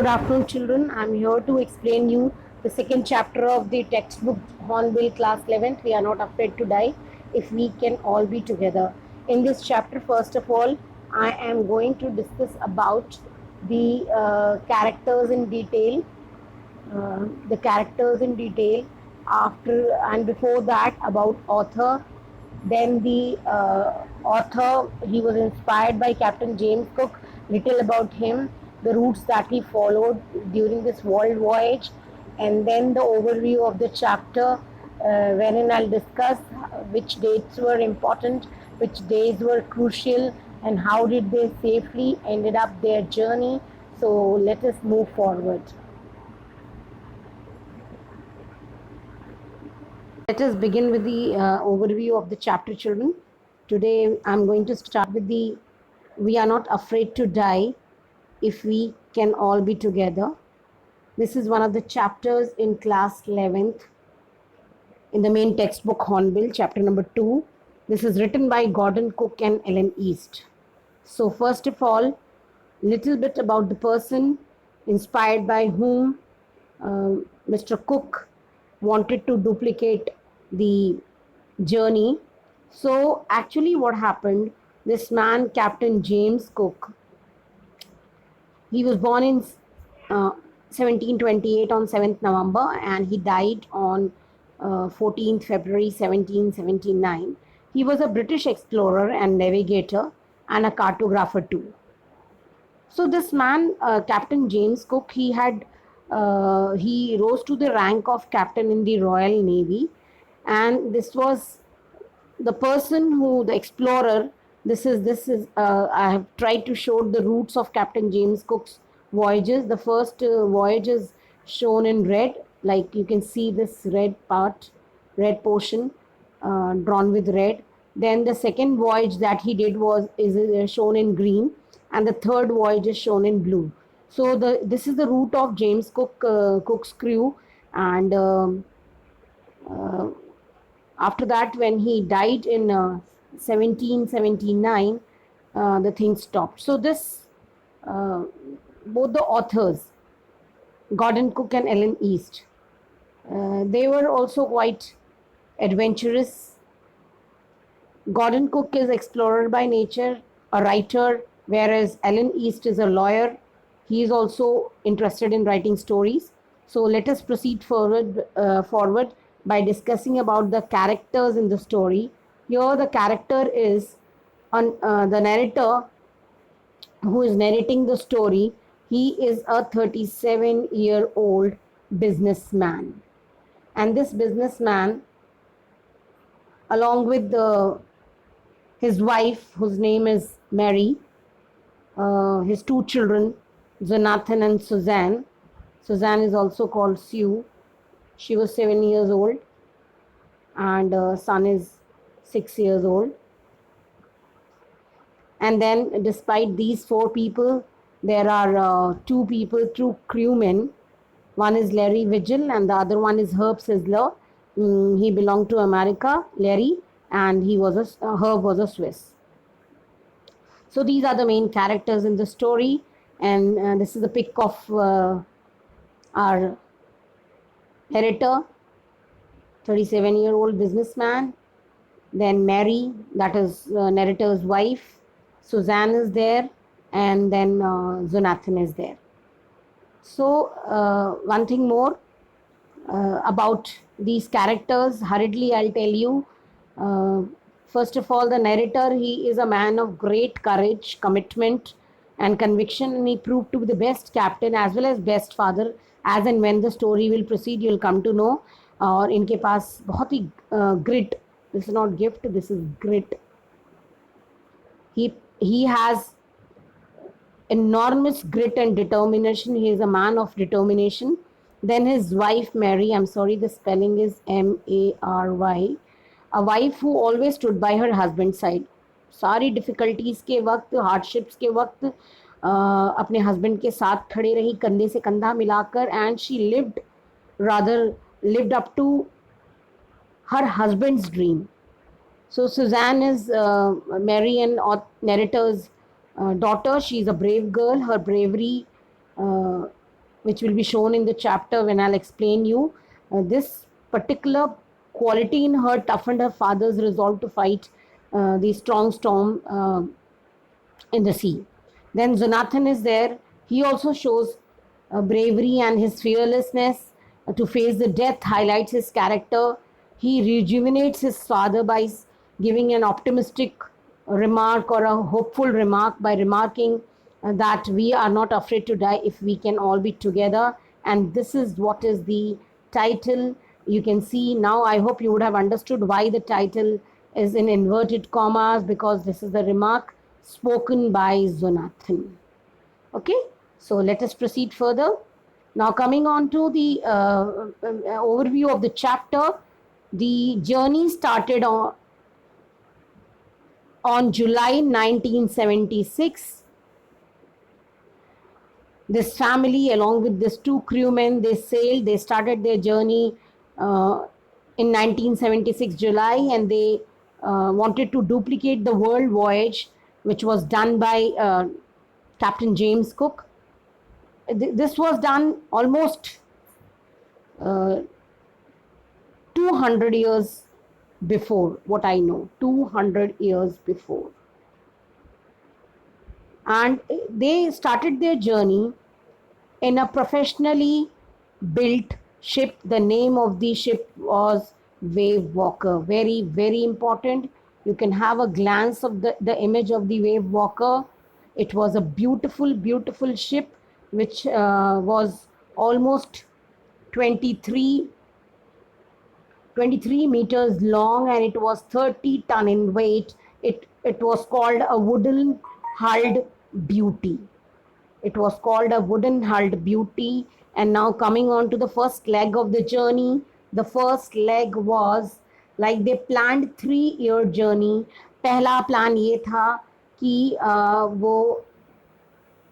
Good afternoon, children. I'm here to explain you the second chapter of the textbook Hornbill Class 11th. We are not afraid to die if we can all be together. In this chapter, first of all, I am going to discuss about the characters in detail. The characters in detail. After and before that, about author. Then the author, he was inspired by Captain James Cook. Little about him, the routes that he followed during this world voyage, and then the overview of the chapter, wherein I'll discuss which dates were important, which days were crucial, and how did they safely ended up their journey. So let us move forward. Let us begin with the overview of the chapter, children. Today I'm going to start with the "We are not afraid to die if we can all be together." This is one of the chapters in class 11th in the main textbook Hornbill, chapter number 2. This is written by Gordon Cook and Ellen East. So first of all, little bit about the person inspired by whom Mr. Cook wanted to duplicate the journey. So actually what happened, this man, Captain James Cook, he was born in 1728 on 7th November and he died on 14th February 1779. He was a British explorer and navigator and a cartographer too. So this man, Captain James Cook, he rose to the rank of captain in the Royal Navy, and this was the person who the explorer. This is I have tried to show the routes of Captain James Cook's voyages. The first voyage is shown in red, like you can see this red portion drawn with red. Then the second voyage that he did is shown in green, and the third voyage is shown in blue. So this is the route of James Cook's crew, and uh, after that, when he died in 1779, the thing stopped. So uh, both the authors, Gordon Cook and Ellen East, they were also quite adventurous. Gordon Cook is explorer by nature, a writer, whereas Ellen East is a lawyer. He is also interested in writing stories. So let us proceed forward by discussing about the characters in the story. Here, the character is the narrator who is narrating the story. He is a 37-year-old businessman, and this businessman, along with his wife, whose name is Mary, his two children, Jonathan and Suzanne. Suzanne is also called Sue. She was 7 years old, and son is 6 years old. And then, despite these four people, there are two crewmen. One is Larry Vigil, and the other one is Herb Sizzler. He belonged to America, Larry, and Herb was a Swiss. So these are the main characters in the story, and this is a pic of our narrator, 37-year-old businessman. Then Mary, that is narrator's wife. Suzanne is there, and then Jonathan is there. So one thing more about these characters, hurriedly I'll tell you. First of all, the narrator, he is a man of great courage, commitment, and conviction, and he proved to be the best captain as well as best father. As and when the story will proceed, you'll come to know. और इनके पास बहुत ही grit. This is not gift. This is grit. He has enormous grit and determination. He is a man of determination. Then his wife Mary, I'm sorry, the spelling is Mary, a wife who always stood by her husband's side. सारी difficulties के वक्त, hardships के वक्त अपने husband के साथ खड़े रही, कंधे से कंधा मिलाकर, and she lived up to her husband's dream. So Suzanne is Mary and narrator's daughter. She is a brave girl. Her bravery which will be shown in the chapter when I'll explain you. This particular quality in her toughened her father's resolve to fight the strong storm in the sea. Then Jonathan is there. He also shows bravery and his fearlessness to face the death, highlights his character. He rejuvenates his father by giving an optimistic remark or a hopeful remark by remarking that we are not afraid to die if we can all be together. And this is what is the title. You can see now, I hope you would have understood why the title is in inverted commas, because this is the remark spoken by Jonathan. Okay, so let us proceed further. Now, coming on to the overview of the chapter, the journey started on July 1976. This family, along with these two crewmen, they sailed. They started their journey in 1976 July, and they wanted to duplicate the world voyage, which was done by Captain James Cook. This was done almost 200 years before, what I know, 200 years before. And they started their journey in a professionally built ship. The name of the ship was Wave Walker. Very, very important. You can have a glance of the image of the Wave Walker. It was a beautiful, beautiful ship which was almost 23 meters long, and it was 30 ton in weight. It was called a wooden hulled beauty. It was called a wooden hulled beauty. And now coming on to the first leg of the journey, the first leg was like they planned 3-year journey. पहला plan ये था कि वो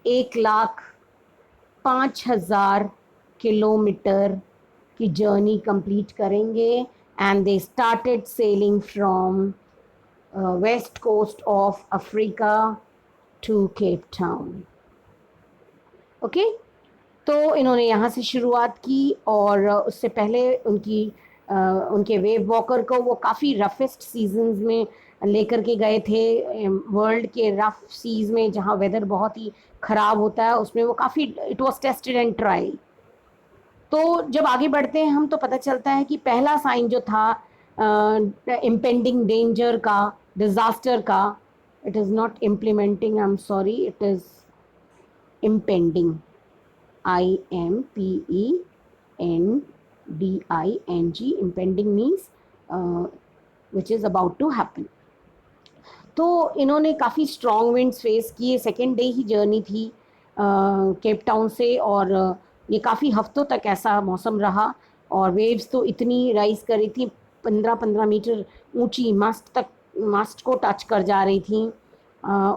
1,05,000 kilometre की journey complete करेंगे. And they started sailing from west coast of Africa to Cape Town. Okay तो इन्होंने यहाँ से शुरुआत की, और उससे पहले उनके वेव वॉकर को वो काफ़ी रफेस्ट सीजन्स में लेकर के गए थे. वर्ल्ड के रफ सीज में जहाँ वेदर बहुत ही ख़राब होता है, उसमें वो काफ़ी it was tested and try. तो जब आगे बढ़ते हैं हम तो पता चलता है कि पहला साइन जो था इम्पेंडिंग डेंजर का, डिज़ास्टर का, it is not implementing, I am sorry, it is impending, IMPENDING. impending means which is about to happen. तो इन्होंने काफ़ी स्ट्रॉन्ग विंड्स फेस किए. सेकेंड डे ही जर्नी थी केप टाउन से, और ये काफ़ी हफ्तों तक ऐसा मौसम रहा. और वेव्स तो इतनी राइज कर रही थी, 15-15 मीटर ऊंची मास्ट को टच कर जा रही थी.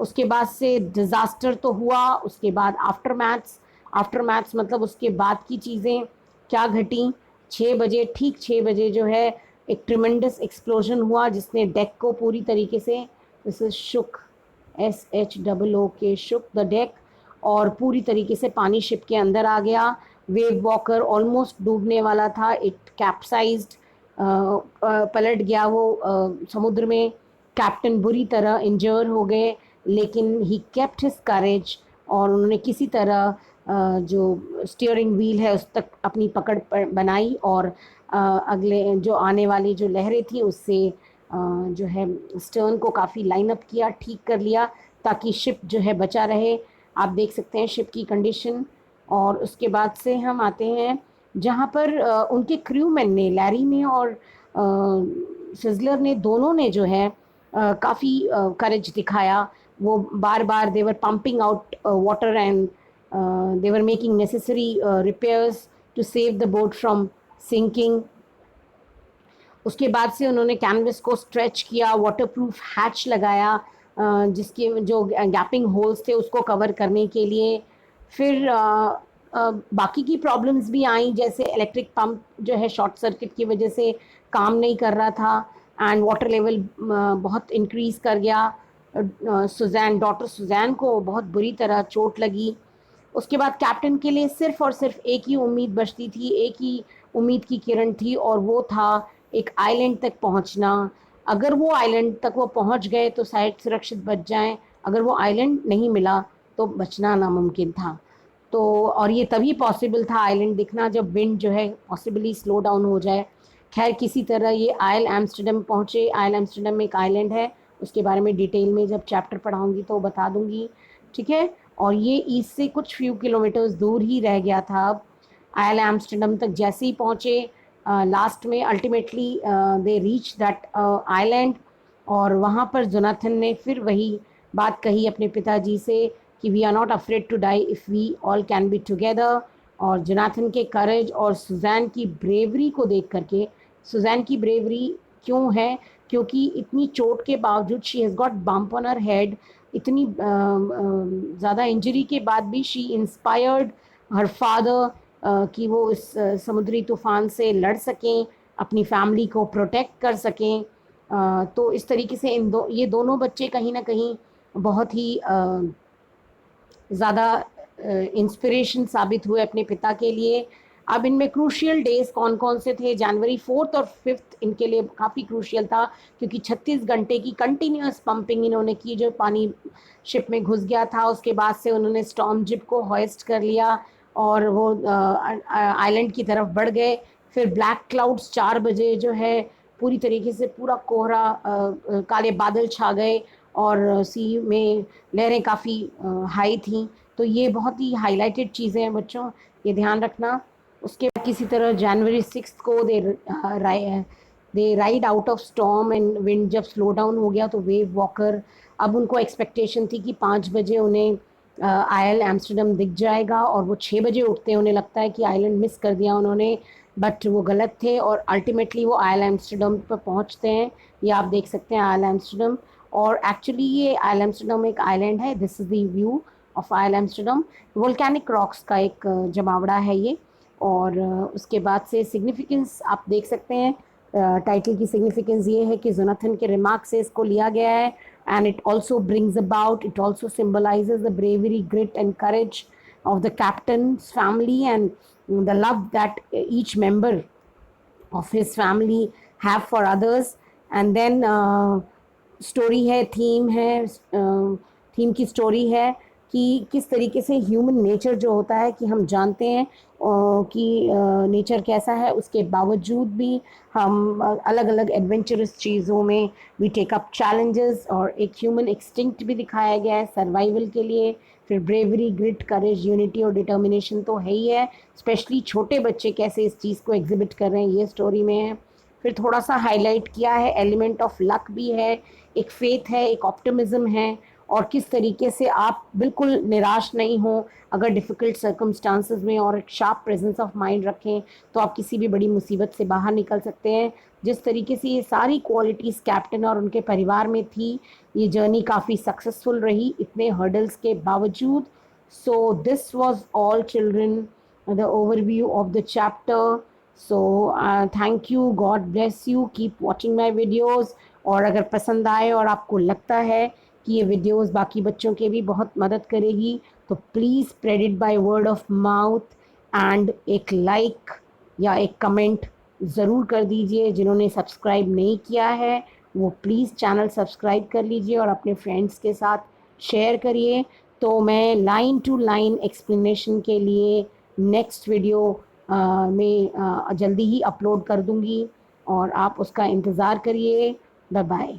उसके बाद से डिज़ास्टर तो हुआ. उसके बाद आफ्टर मैथ्स मतलब उसके बाद की चीज़ें क्या घटी. 6 बजे, ठीक 6 बजे जो है एक ट्रिमेंडस एक्सप्लोजन हुआ जिसने डेक को पूरी तरीके से, this is shook, SHOOK, shook the deck, और पूरी तरीके से पानी शिप के अंदर आ गया. वेव वॉकर ऑलमोस्ट डूबने वाला था. इट कैप्साइज्ड, पलट गया वो समुद्र में. कैप्टन बुरी तरह इंजर हो गए, लेकिन ही केप्ट हिज करेज, और उन्होंने किसी तरह जो स्टीयरिंग व्हील है उस तक अपनी पकड़ बनाई, और अगले जो आने वाली जो लहरें थी उससे जो है स्टर्न को काफ़ी लाइन अप किया, ठीक कर लिया, ताकि शिप जो है बचा रहे. आप देख सकते हैं शिप की कंडीशन. और उसके बाद से हम आते हैं जहाँ पर उनके क्रूमैन ने, लैरी ने और सिजलर ने, दोनों ने जो है काफ़ी करेज दिखाया. वो बार बार they were pumping out water and they were making necessary repairs to save the boat from sinking. उसके बाद से उन्होंने कैनवस को स्ट्रेच किया, वाटरप्रूफ हैच लगाया जिसके जो गैपिंग होल्स थे उसको कवर करने के लिए. फिर बाकी की प्रॉब्लम्स भी आई, जैसे इलेक्ट्रिक पंप जो है शॉर्ट सर्किट की वजह से काम नहीं कर रहा था, एंड वाटर लेवल बहुत इंक्रीज़ कर गया. डॉटर सुजैन को बहुत बुरी तरह चोट लगी. उसके बाद कैप्टन के लिए सिर्फ और सिर्फ एक ही उम्मीद बचती थी, एक ही उम्मीद की किरण थी, और वो था एक आइलैंड तक पहुंचना। अगर वो आइलैंड तक वो पहुंच गए तो शायद सुरक्षित बच जाएं, अगर वो आइलैंड नहीं मिला तो बचना नामुमकिन था। तो और ये तभी पॉसिबल था आइलैंड दिखना जब विंड जो है पॉसिबली स्लो डाउन हो जाए। खैर किसी तरह ये आयल एम्स्टर्डम पहुँचे। आयल एम्स्टर्डम में एक आइलैंड है, उसके बारे में डिटेल में जब चैप्टर पढ़ाऊँगी तो बता दूँगी, ठीक है। और ये ईस्ट से कुछ फ्यू किलोमीटर्स दूर ही रह गया था। अब आयल एम्स्टर्डम तक जैसे ही पहुँचे, लास्ट में ultimately they reach that island, और वहाँ पर जोनाथन ने फिर वही बात कही अपने पिताजी से कि we are not afraid to die if we all can be together. और जोनाथन के करेज और सुजैन की ब्रेवरी को देख करके, सुजैन की ब्रेवरी क्यों है, क्योंकि इतनी चोट के बावजूद she has got bump on her head, इतनी ज़्यादा इंजरी के बाद भी शी इंस्पायर्ड हर फादर कि वो इस समुद्री तूफ़ान से लड़ सकें, अपनी फैमिली को प्रोटेक्ट कर सकें। तो इस तरीके से ये दोनों बच्चे कहीं ना कहीं बहुत ही ज़्यादा इंस्पिरेशन साबित हुए अपने पिता के लिए। अब इनमें क्रूशियल डेज कौन कौन से थे, जनवरी 4 और 5 इनके लिए काफ़ी क्रूशियल था, क्योंकि 36 घंटे की कंटिन्यूस पंपिंग इन्होंने की, जो पानी शिप में घुस गया था। उसके बाद से उन्होंने स्टॉर्म जिप को होइस्ट कर लिया और वो आइलैंड की तरफ बढ़ गए। फिर ब्लैक क्लाउड्स 4 बजे जो है पूरी तरीके से पूरा कोहरा, काले बादल छा गए, और सी में लहरें काफ़ी हाई थी। तो ये बहुत ही हाईलाइटेड चीज़ें हैं बच्चों, ये ध्यान रखना। उसके बाद किसी तरह जनवरी 6 को they ride out of storm and wind जब स्लो डाउन हो गया तो वेव वॉकर, अब उनको एक्सपेक्टेशन थी कि 5 बजे उन्हें आयल एम्स्टर्डम दिख जाएगा, और वो 6 बजे उठते हैं। उन्हें लगता है कि आइलैंड मिस कर दिया उन्होंने, बट वो गलत थे, और अल्टीमेटली वो आयल एम्स्टर्डम पर पहुंचते हैं। ये आप देख सकते हैं आयल एम्स्टर्डम, और एक्चुअली ये आयल एम्स्टर्डम एक आइलैंड है। This is the view of oil Amsterdam. Volcanic rocks का एक जमावड़ा है ये। और उसके बाद से सिग्निफिकेंस आप देख सकते हैं, टाइटल की सिग्निफिकेंस ये है कि जोनाथन के रिमार्क से इसको लिया गया है, and it also brings about, it also symbolises the bravery, grit and courage of the captain's family, and the love that each member of his family have for others. And then story है, theme है, theme की story है कि किस तरीके से human nature जो होता है, कि हम जानते हैं कि नेचर कैसा है, उसके बावजूद भी हम अलग अलग एडवेंचरस चीज़ों में वी टेक अप चैलेंजेस, और एक ह्यूमन एक्सटिंक्ट भी दिखाया गया है सर्वाइवल के लिए। फिर ब्रेवरी, ग्रिट, करेज, यूनिटी और डिटर्मिनेशन तो है ही है, स्पेशली छोटे बच्चे कैसे इस चीज़ को एग्जिबिट कर रहे हैं ये स्टोरी में है। फिर थोड़ा सा हाईलाइट किया है, एलिमेंट ऑफ लक भी है, एक फेथ है, एक ऑप्टिमिज्म है, और किस तरीके से आप बिल्कुल निराश नहीं हो अगर डिफ़िकल्ट सर्कमस्टांसेस में, और एक शार्प प्रेजेंस ऑफ माइंड रखें तो आप किसी भी बड़ी मुसीबत से बाहर निकल सकते हैं। जिस तरीके से ये सारी क्वालिटीज़ कैप्टन और उनके परिवार में थी, ये जर्नी काफ़ी सक्सेसफुल रही इतने हर्डल्स के बावजूद। So this was all children, the overview of the chapter. So thank you, God bless you, keep watching my videos. और अगर पसंद आए और आपको लगता है कि ये वीडियोस बाकी बच्चों के भी बहुत मदद करेगी, तो please spread it by word of mouth, and एक लाइक या एक कमेंट ज़रूर कर दीजिए। जिन्होंने सब्सक्राइब नहीं किया है वो प्लीज़ चैनल सब्सक्राइब कर लीजिए और अपने फ्रेंड्स के साथ शेयर करिए। तो मैं लाइन टू लाइन एक्सप्लेनेशन के लिए नेक्स्ट वीडियो में जल्दी ही अपलोड कर दूंगी, और आप उसका इंतज़ार करिए। Bye bye.